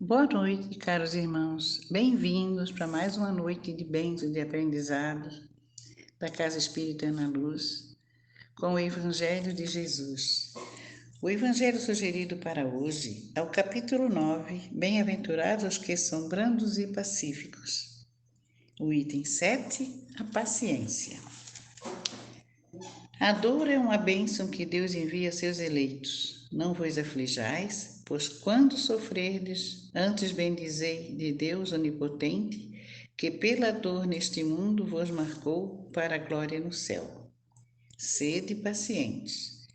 Boa noite, caros irmãos. Bem-vindos para mais uma noite de bênçãos e de aprendizado da Casa Espírita Ana Luz, com o Evangelho de Jesus. O Evangelho sugerido para hoje é o capítulo 9, Bem-aventurados os que são brandos e pacíficos. O item 7, a paciência. A dor é uma bênção que Deus envia a seus eleitos. Não vos aflijais, pois quando sofrerdes, antes bendizei de Deus onipotente, que pela dor neste mundo vos marcou para a glória no céu. Sede pacientes.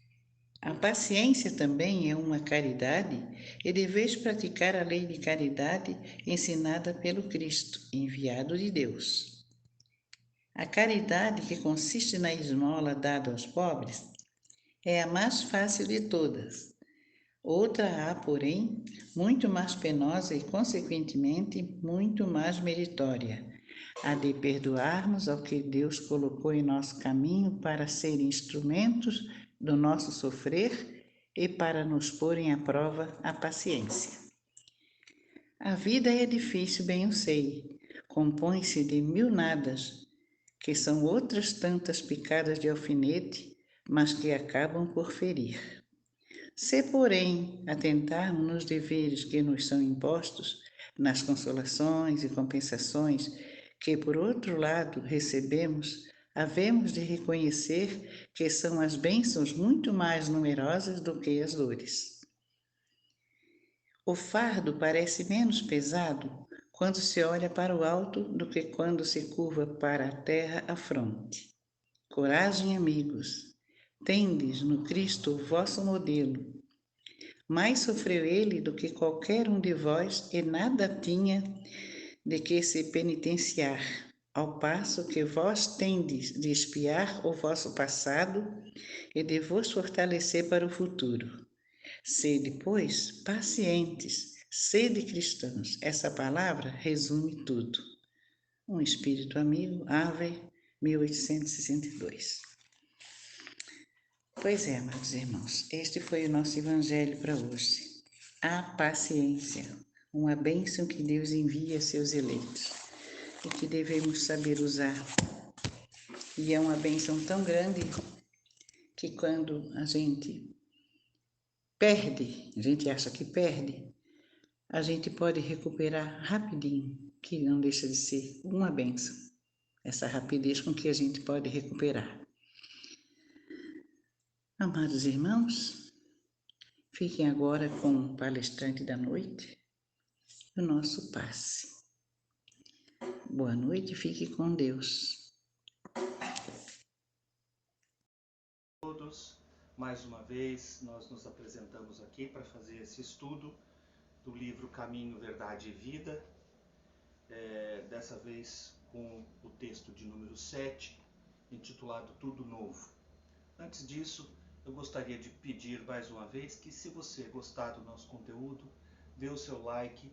A paciência também é uma caridade e deveis praticar a lei de caridade ensinada pelo Cristo, enviado de Deus. A caridade, que consiste na esmola dada aos pobres, é a mais fácil de todas. Outra há, porém, muito mais penosa e, consequentemente, muito mais meritória, a de perdoarmos ao que Deus colocou em nosso caminho para serem instrumentos do nosso sofrer e para nos porem à prova a paciência. A vida é difícil, bem eu sei, compõe-se de mil nadas, que são outras tantas picadas de alfinete, mas que acabam por ferir. Se, porém, atentarmos nos deveres que nos são impostos, nas consolações e compensações que, por outro lado, recebemos, havemos de reconhecer que são as bênçãos muito mais numerosas do que as dores. O fardo parece menos pesado quando se olha para o alto do que quando se curva para a terra a fronte. Coragem, amigos, tendes no Cristo o vosso modelo. Mais sofreu ele do que qualquer um de vós e nada tinha de que se penitenciar, ao passo que vós tendes de expiar o vosso passado e de vos fortalecer para o futuro. Sede, pois, pacientes, sede cristãos. Essa palavra resume tudo. Um espírito amigo, Ave, 1862. Pois é, amados irmãos, este foi o nosso evangelho para hoje. A paciência, uma bênção que Deus envia a seus eleitos e que devemos saber usar. E é uma bênção tão grande que quando a gente perde, a gente acha que perde, a gente pode recuperar rapidinho, que não deixa de ser uma bênção. Essa rapidez com que a gente pode recuperar. Amados irmãos, fiquem agora com o palestrante da noite, o nosso passe. Boa noite, fique com Deus. Todos, mais uma vez nós nos apresentamos aqui para fazer esse estudo do livro Caminho, Verdade e Vida, dessa vez com o texto de número 7, intitulado Tudo Novo. Antes disso, eu gostaria de pedir mais uma vez que, se você gostar do nosso conteúdo, dê o seu like,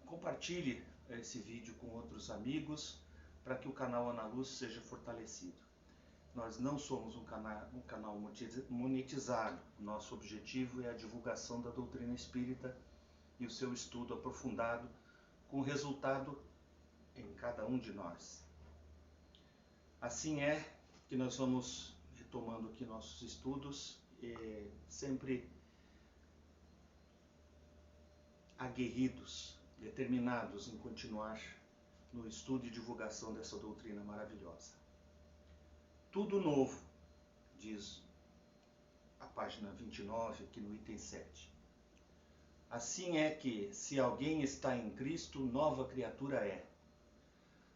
compartilhe esse vídeo com outros amigos para que o canal Ana Luz seja fortalecido. Nós não somos um canal monetizado. Nosso objetivo é a divulgação da doutrina espírita e o seu estudo aprofundado, com resultado em cada um de nós. Assim é que nós vamos retomando aqui nossos estudos, sempre aguerridos, determinados em continuar no estudo e divulgação dessa doutrina maravilhosa. Tudo novo, diz a página 29, aqui no item 7. Assim é que, se alguém está em Cristo, nova criatura é.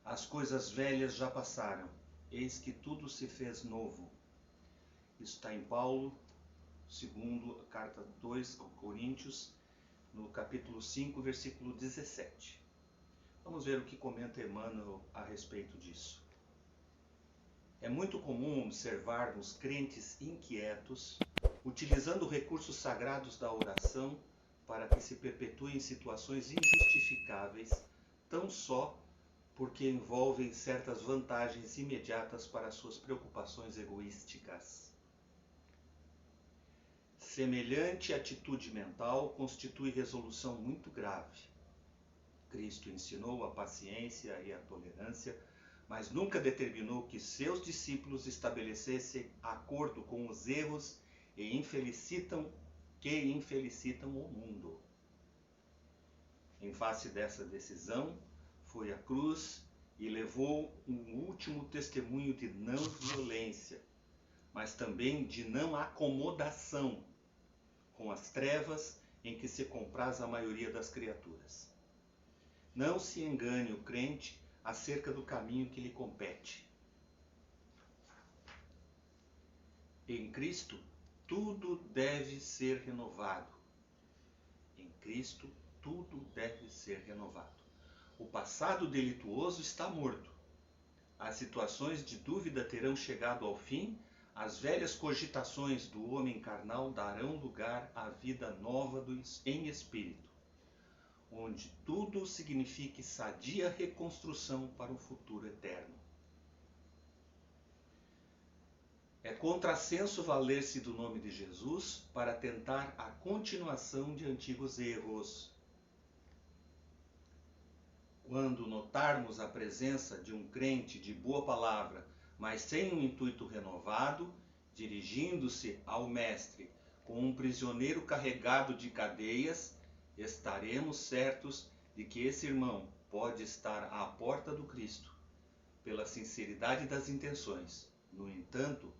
As coisas velhas já passaram, eis que tudo se fez novo. Isso está em Paulo, segundo a carta 2 aos Coríntios, no capítulo 5, versículo 17. Vamos ver o que comenta Emmanuel a respeito disso. É muito comum observarmos crentes inquietos, utilizando recursos sagrados da oração para que se perpetuem situações injustificáveis, tão só porque envolvem certas vantagens imediatas para suas preocupações egoísticas. Semelhante atitude mental constitui resolução muito grave. Cristo ensinou a paciência e a tolerância, mas nunca determinou que seus discípulos estabelecessem acordo com os erros que infelicitam o mundo. Em face dessa decisão, foi à cruz e levou um último testemunho de não violência, mas também de não acomodação com as trevas em que se compraz a maioria das criaturas. Não se engane o crente acerca do caminho que lhe compete. Em Cristo, tudo deve ser renovado. Em Cristo, tudo deve ser renovado. O passado delituoso está morto. As situações de dúvida terão chegado ao fim. As velhas cogitações do homem carnal darão lugar à vida nova em espírito, onde tudo signifique sadia reconstrução para o futuro eterno. É contrassenso valer-se do nome de Jesus para tentar a continuação de antigos erros. Quando notarmos a presença de um crente de boa palavra, mas sem um intuito renovado, dirigindo-se ao Mestre com um prisioneiro carregado de cadeias, estaremos certos de que esse irmão pode estar à porta do Cristo, pela sinceridade das intenções. No entanto,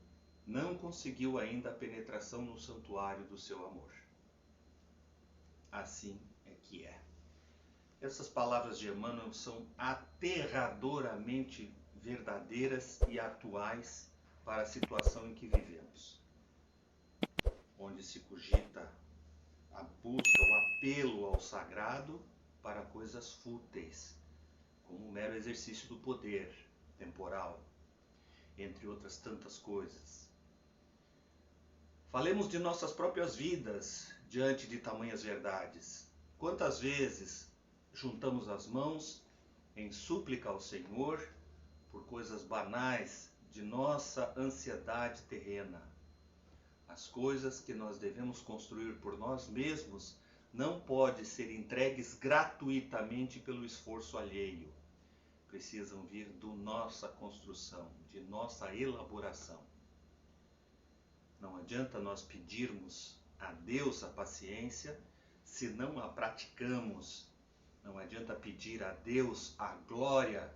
não conseguiu ainda a penetração no santuário do seu amor. Assim é que é. Essas palavras de Emmanuel são aterradoramente verdadeiras e atuais para a situação em que vivemos, onde se cogita a busca, o apelo ao sagrado para coisas fúteis, como o mero exercício do poder temporal, entre outras tantas coisas. Falemos de nossas próprias vidas diante de tamanhas verdades. Quantas vezes juntamos as mãos em súplica ao Senhor por coisas banais de nossa ansiedade terrena? As coisas que nós devemos construir por nós mesmos não podem ser entregues gratuitamente pelo esforço alheio. Precisam vir da nossa construção, de nossa elaboração. Não adianta nós pedirmos a Deus a paciência se não a praticamos. Não adianta pedir a Deus a glória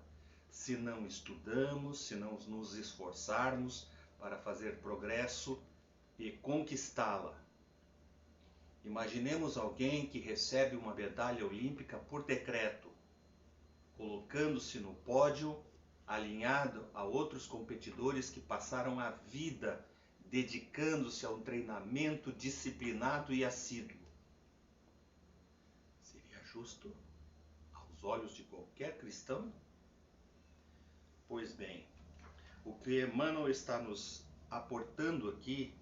se não estudamos, se não nos esforçarmos para fazer progresso e conquistá-la. Imaginemos alguém que recebe uma medalha olímpica por decreto, colocando-se no pódio, alinhado a outros competidores que passaram a vida dedicando-se a um treinamento disciplinado e assíduo. Seria justo aos olhos de qualquer cristão? Pois bem, o que Emmanuel está nos aportando aqui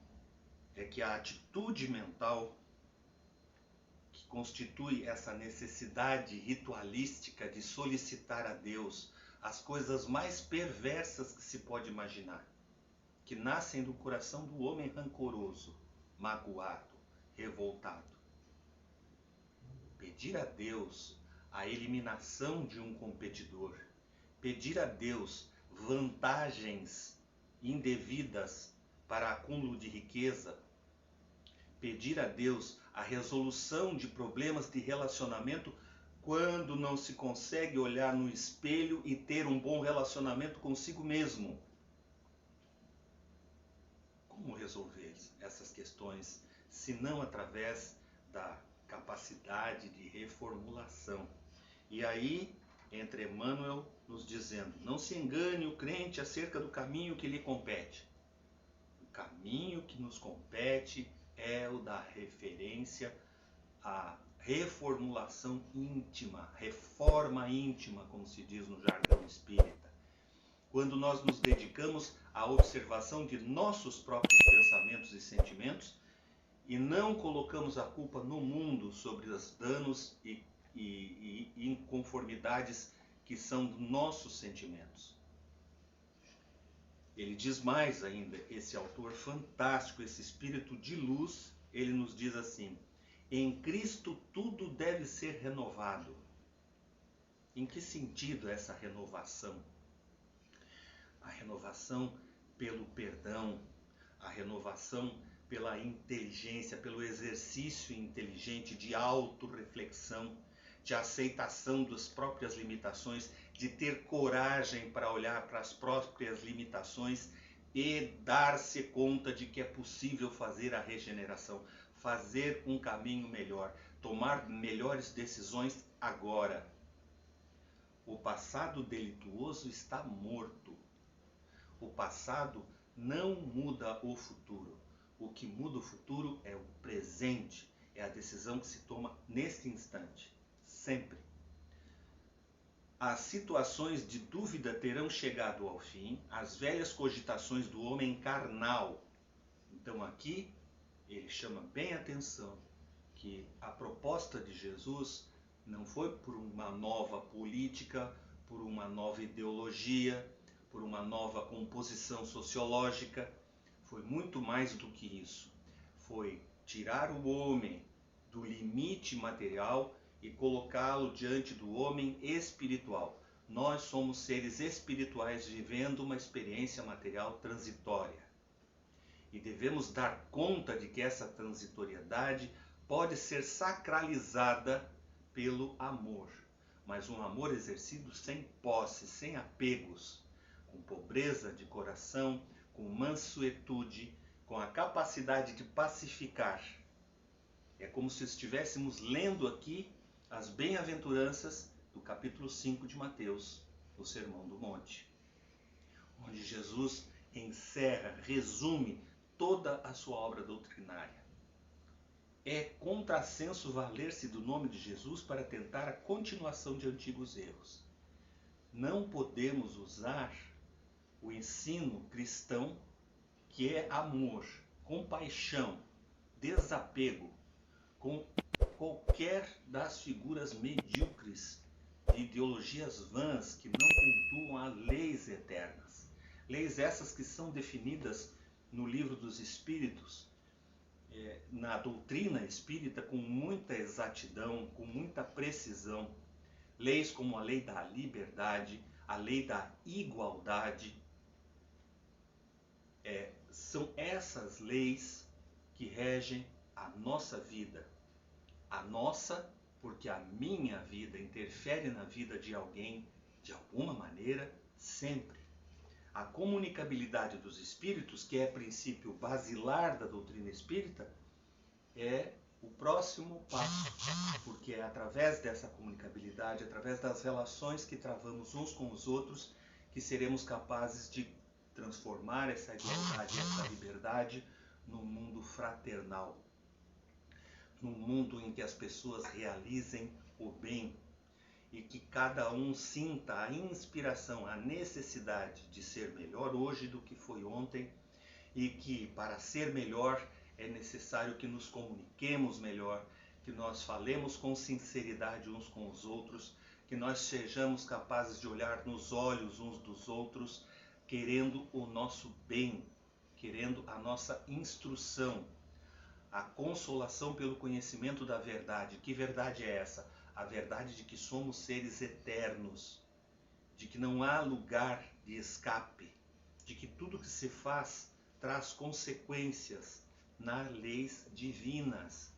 é que a atitude mental que constitui essa necessidade ritualística de solicitar a Deus as coisas mais perversas que se pode imaginar, que nascem do coração do homem rancoroso, magoado, revoltado. Pedir a Deus a eliminação de um competidor, pedir a Deus vantagens indevidas para acúmulo de riqueza, pedir a Deus a resolução de problemas de relacionamento quando não se consegue olhar no espelho e ter um bom relacionamento consigo mesmo. Como resolver essas questões, se não através da capacidade de reformulação? E aí entra Emmanuel nos dizendo: não se engane o crente acerca do caminho que lhe compete. O caminho que nos compete é o da referência à reformulação íntima, reforma íntima, como se diz no jargão espírita. Quando nós nos dedicamos à observação de nossos próprios pensamentos e sentimentos e não colocamos a culpa no mundo sobre os danos e inconformidades que são dos nossos sentimentos. Ele diz mais ainda, esse autor fantástico, esse espírito de luz, ele nos diz assim: em Cristo tudo deve ser renovado. Em que sentido essa renovação? A renovação pelo perdão, a renovação pela inteligência, pelo exercício inteligente de autorreflexão, de aceitação das próprias limitações, de ter coragem para olhar para as próprias limitações e dar-se conta de que é possível fazer a regeneração, fazer um caminho melhor, tomar melhores decisões agora. O passado delituoso está morto. O passado não muda o futuro. O que muda o futuro é o presente, é a decisão que se toma neste instante, sempre. As situações de dúvida terão chegado ao fim, as velhas cogitações do homem carnal. Então aqui ele chama bem a atenção que a proposta de Jesus não foi por uma nova política, por uma nova ideologia, por uma nova composição sociológica. Foi muito mais do que isso. Foi tirar o homem do limite material e colocá-lo diante do homem espiritual. Nós somos seres espirituais vivendo uma experiência material transitória. E devemos dar conta de que essa transitoriedade pode ser sacralizada pelo amor, mas um amor exercido sem posse, sem apegos, com pobreza de coração, com mansuetude, com a capacidade de pacificar. É como se estivéssemos lendo aqui as bem-aventuranças do capítulo 5 de Mateus, o Sermão do Monte, onde Jesus encerra, resume toda a sua obra doutrinária. É contrassenso valer-se do nome de Jesus para tentar a continuação de antigos erros. Não podemos usar o ensino cristão, que é amor, compaixão, desapego, com qualquer das figuras medíocres de ideologias vãs que não cultuam as leis eternas. Leis essas que são definidas no Livro dos Espíritos, na doutrina espírita, com muita exatidão, com muita precisão. Leis como a lei da liberdade, a lei da igualdade. São essas leis que regem a nossa vida. A nossa, porque a minha vida interfere na vida de alguém, de alguma maneira, sempre. A comunicabilidade dos espíritos, que é princípio basilar da doutrina espírita, é o próximo passo, porque é através dessa comunicabilidade, através das relações que travamos uns com os outros, que seremos capazes de transformar essa igualdade, essa liberdade num mundo fraternal, num mundo em que as pessoas realizem o bem e que cada um sinta a inspiração, a necessidade de ser melhor hoje do que foi ontem, e que para ser melhor é necessário que nos comuniquemos melhor, que nós falemos com sinceridade uns com os outros, que nós sejamos capazes de olhar nos olhos uns dos outros, querendo o nosso bem, querendo a nossa instrução, a consolação pelo conhecimento da verdade. Que verdade é essa? A verdade de que somos seres eternos, de que não há lugar de escape, de que tudo que se faz traz consequências nas leis divinas.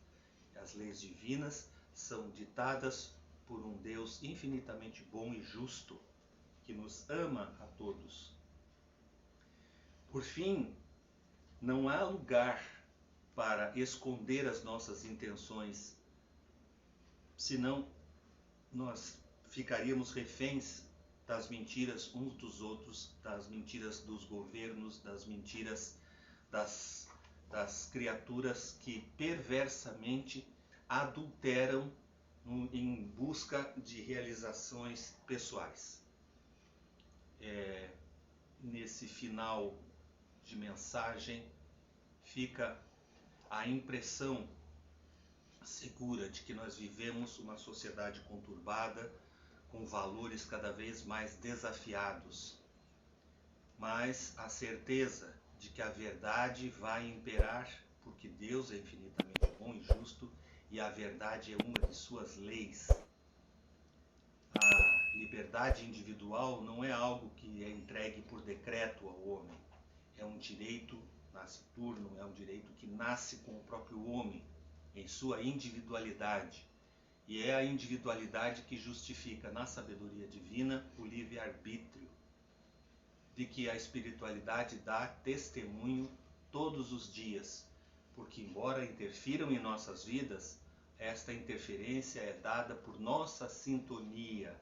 As leis divinas são ditadas por um Deus infinitamente bom e justo, que nos ama a todos. Por fim, não há lugar para esconder as nossas intenções, senão nós ficaríamos reféns das mentiras uns dos outros, das mentiras dos governos, das mentiras das criaturas que perversamente adulteram em busca de realizações pessoais. Nesse final de mensagem fica a impressão segura de que nós vivemos uma sociedade conturbada, com valores cada vez mais desafiados, mas a certeza de que a verdade vai imperar porque Deus é infinitamente bom e justo e a verdade é uma de suas leis. A liberdade individual não é algo que é entregue por decreto ao homem. É um direito nasciturno, é um direito que nasce com o próprio homem, em sua individualidade. E é a individualidade que justifica, na sabedoria divina, o livre-arbítrio, de que a espiritualidade dá testemunho todos os dias, porque embora interfiram em nossas vidas, esta interferência é dada por nossa sintonia.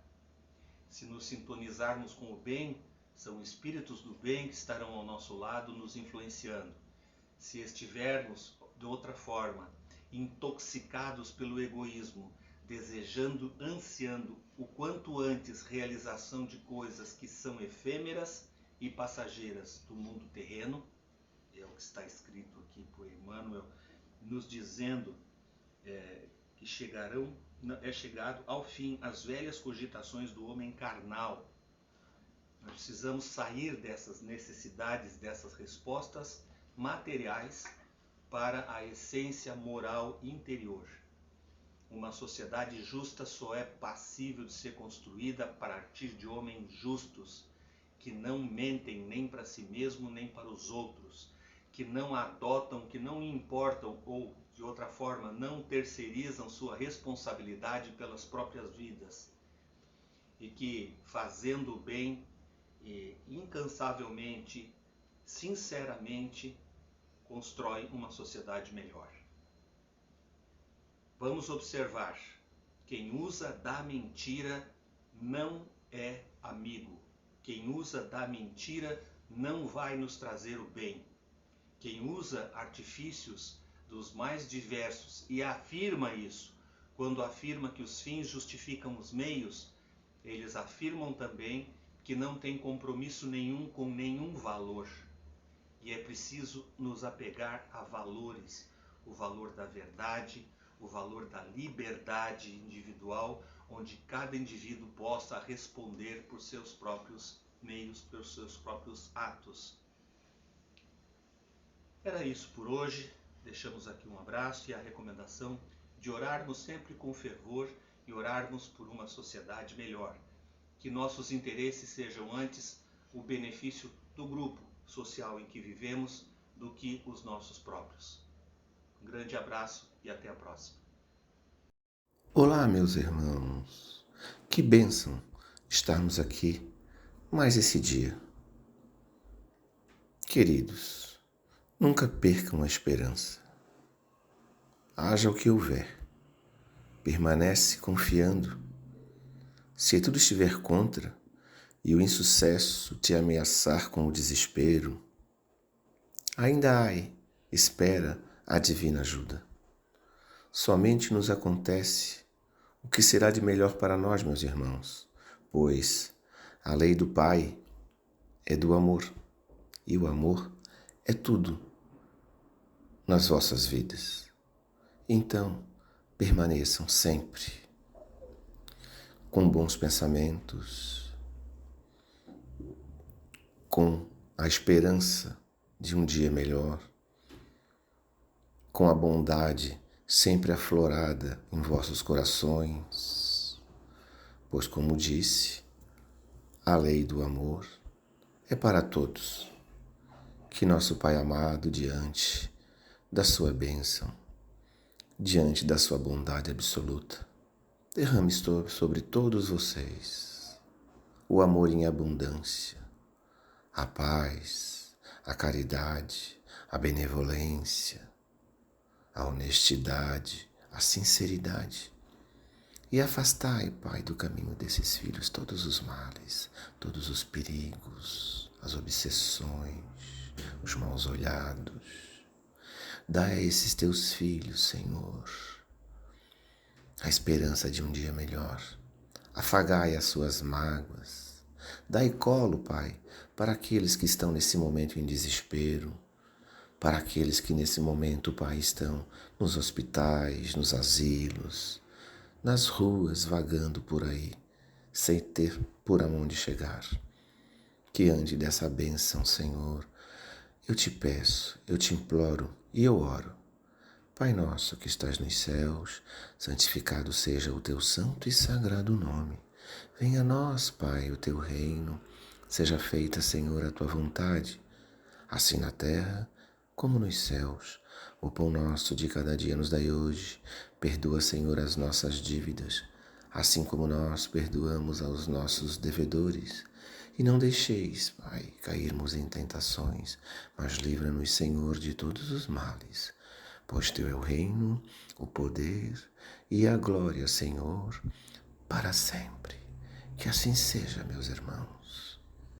Se nos sintonizarmos com o bem, são espíritos do bem que estarão ao nosso lado nos influenciando. Se estivermos, de outra forma, intoxicados pelo egoísmo, desejando, ansiando o quanto antes realização de coisas que são efêmeras e passageiras do mundo terreno, é o que está escrito aqui por Emmanuel, nos dizendo que é chegado ao fim as velhas cogitações do homem carnal. Nós precisamos sair dessas necessidades, dessas respostas materiais para a essência moral interior. Uma sociedade justa só é passível de ser construída a partir de homens justos, que não mentem nem para si mesmo nem para os outros, que não adotam, que não importam ou, de outra forma, não terceirizam sua responsabilidade pelas próprias vidas e que, fazendo o bem, incansavelmente, sinceramente, constrói uma sociedade melhor. Vamos observar, quem usa da mentira não é amigo. Quem usa da mentira não vai nos trazer o bem. Quem usa artifícios dos mais diversos e afirma isso, quando afirma que os fins justificam os meios, eles afirmam também que não tem compromisso nenhum com nenhum valor. E é preciso nos apegar a valores, o valor da verdade, o valor da liberdade individual, onde cada indivíduo possa responder por seus próprios meios, por seus próprios atos. Era isso por hoje. Deixamos aqui um abraço e a recomendação de orarmos sempre com fervor e orarmos por uma sociedade melhor. Que nossos interesses sejam antes o benefício do grupo social em que vivemos do que os nossos próprios. Um grande abraço e até a próxima. Olá, meus irmãos. Que bênção estarmos aqui mais esse dia. Queridos, nunca percam a esperança. Haja o que houver, permanece confiando. Se tudo estiver contra e o insucesso te ameaçar com o desespero, ainda há, espera a divina ajuda. Somente nos acontece o que será de melhor para nós, meus irmãos, pois a lei do Pai é do amor, e o amor é tudo nas vossas vidas. Então, permaneçam sempre com bons pensamentos, com a esperança de um dia melhor, com a bondade sempre aflorada em vossos corações, pois, como disse, a lei do amor é para todos. Que nosso Pai amado, diante da sua bênção, diante da sua bondade absoluta, derrame sobre todos vocês o amor em abundância, a paz, a caridade, a benevolência, a honestidade, a sinceridade. E afastai, Pai, do caminho desses filhos todos os males, todos os perigos, as obsessões, os maus olhados. Dai a esses teus filhos, Senhor, a esperança de um dia melhor. Afagai as suas mágoas. Dai colo, Pai, para aqueles que estão nesse momento em desespero, para aqueles que nesse momento, Pai, estão nos hospitais, nos asilos, nas ruas, vagando por aí, sem ter por aonde chegar. Que ande dessa bênção, Senhor. eu te peço, eu te imploro e eu oro. Pai nosso que estás nos céus, santificado seja o teu santo e sagrado nome. Venha a nós, Pai, o teu reino. Seja feita, Senhor, a tua vontade, assim na terra como nos céus. O pão nosso de cada dia nos dai hoje. Perdoa, Senhor, as nossas dívidas, assim como nós perdoamos aos nossos devedores. E não deixeis, Pai, cairmos em tentações, mas livra-nos, Senhor, de todos os males. Pois teu é o reino, o poder e a glória, Senhor, para sempre. Que assim seja, meus irmãos.